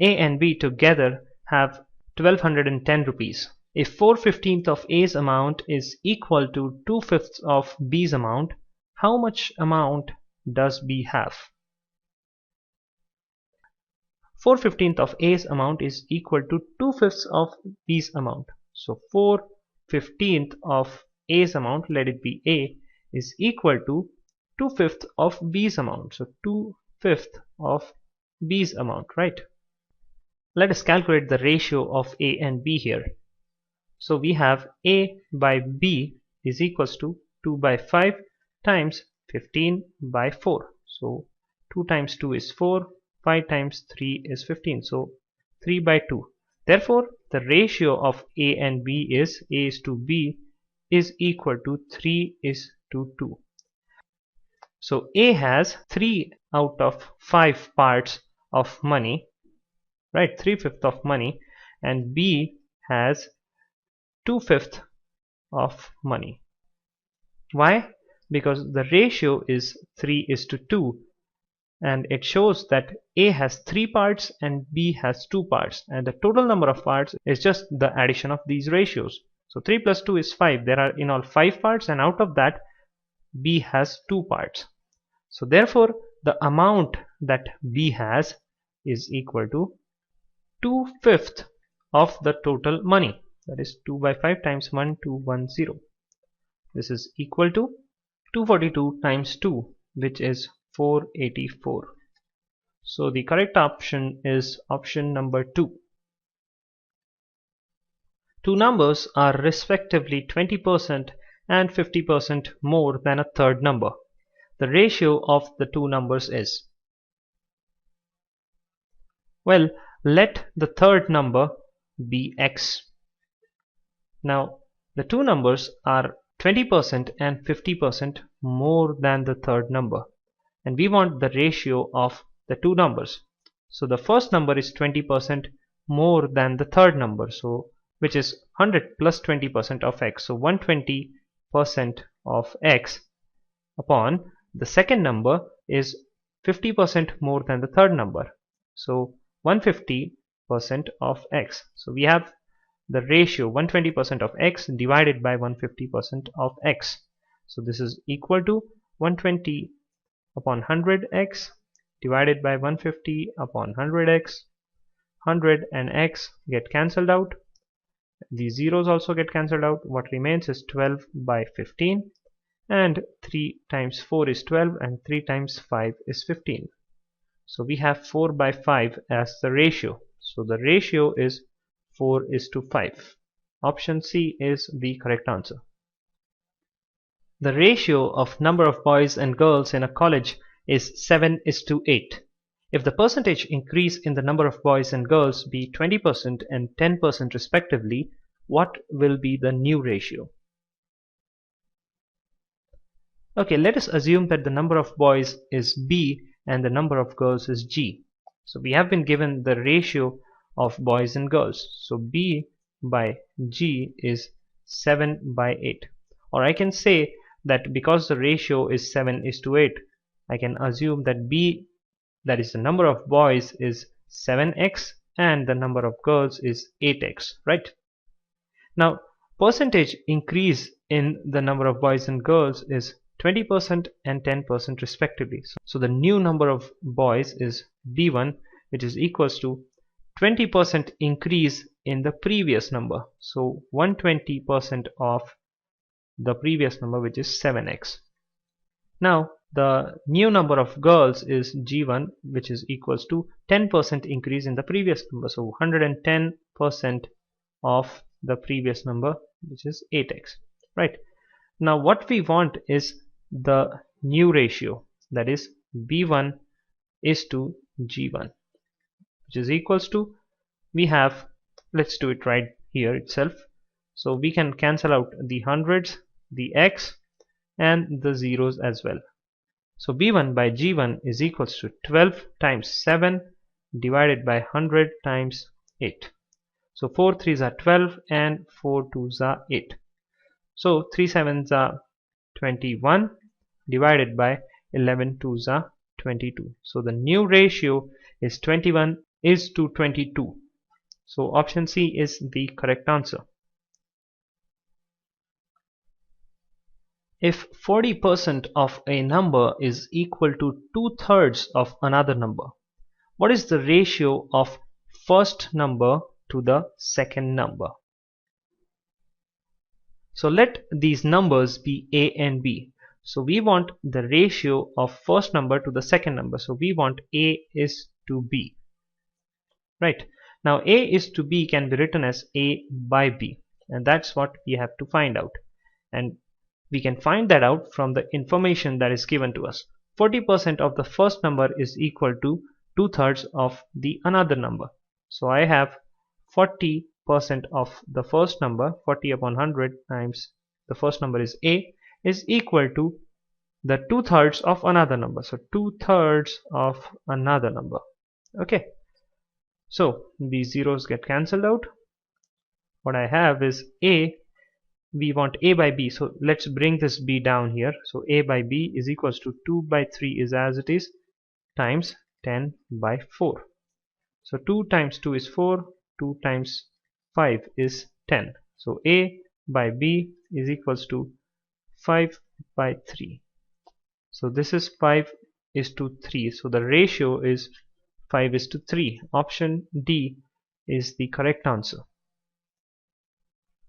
A and B together have 1210 rupees. If 4/15 of A's amount is equal to 2/5 of B's amount, how much amount does B have? 4/15 of A's amount is equal to 2/5 of B's amount. So 4/15 of A's amount, let it be A, is equal to 2/5 of B's amount. So 2/5 of B's amount, right? Let us calculate the ratio of A and B here. So we have A by B is equals to 2 by 5 times 15 by 4. So 2 times 2 is 4, 5 times 3 is 15. So 3 by 2. Therefore, the ratio of A and B is A is to B is equal to 3 is to 2. So A has 3 out of 5 parts of money, right? 3/5 of money, and B has 2/5 of money. Why? Because the ratio is 3 is to 2, and it shows that A has 3 parts and B has 2 parts, and the total number of parts is just the addition of these ratios. So 3 plus 2 is 5. There are in all 5 parts, and out of that B has 2 parts. So therefore the amount that B has is equal to 2/5 of the total money. That is 2 by 5 times 1210. This is equal to 242 times 2, which is 484. So the correct option is option number 2. Two numbers are respectively 20% and 50% more than a third number. The ratio of the two numbers is, well, let the third number be x. Now the two numbers are 20% and 50% more than the third number, and we want the ratio of the two numbers. So the first number is 20% more than the third number, so which is 100 plus 20% of x. So 120% of x upon the second number is 50% more than the third number, so 150% of x. So we have the ratio 120% of x divided by 150% of x. So this is equal to 120 upon 100x divided by 150 upon 100x. 100 and x get cancelled out. These zeros also get cancelled out. What remains is 12 by 15, and 3 times 4 is 12, and 3 times 5 is 15. So we have 4 by 5 as the ratio. So the ratio is 4 is to 5. Option C is the correct answer. The ratio of number of boys and girls in a college is 7 is to 8. If the percentage increase in the number of boys and girls be 20% and 10% respectively, what will be the new ratio? Okay, let us assume that the number of boys is B and the number of girls is G. So we have been given the ratio of boys and girls. So B by G is 7 by 8. Or I can say that because the ratio is 7 is to 8, I can assume that B, that is the number of boys, is 7x and the number of girls is 8x, right? Now percentage increase in the number of boys and girls is 20% and 10% respectively. So the new number of boys is B1, which is equals to 20% increase in the previous number. So 120% of the previous number, which is 7x. Now the new number of girls is G1, which is equals to 10% increase in the previous number. So 110% of the previous number, which is 8x, right? Now what we want is the new ratio, that is B1 is to G1, which is equals to, we have, let's do it right here itself. So we can cancel out the hundreds, the x, and the zeros as well. So B1 by G1 is equals to 12 times 7 divided by 100 times 8. So 4 3s are 12 and 4 2s are 8. So 3 7s are 21 divided by 11 2s are 22. So the new ratio is 21 is to 22. So option C is the correct answer. If 40% of a number is equal to 2/3 of another number, what is the ratio of first number to the second number? So let these numbers be A and B. So we want the ratio of first number to the second number. So we want A is to B. Right. Now A is to B can be written as A by B. And that's what we have to find out. And we can find that out from the information that is given to us. 40% of the first number is equal to 2/3 of the another number. So I have 40% of the first number, 40 upon 100 times the first number is A, is equal to the 2/3 of another number. So 2/3 of another number. Okay. So these zeros get cancelled out. What I have is A. We want A by B, so let's bring this B down here. So A by B is equals to 2 by 3 is as it is times 10 by 4. So 2 times 2 is 4, 2 times 5 is 10. So A by B is equals to 5 by 3. So this is 5 is to 3. So the ratio is 5 is to 3. Option D is the correct answer.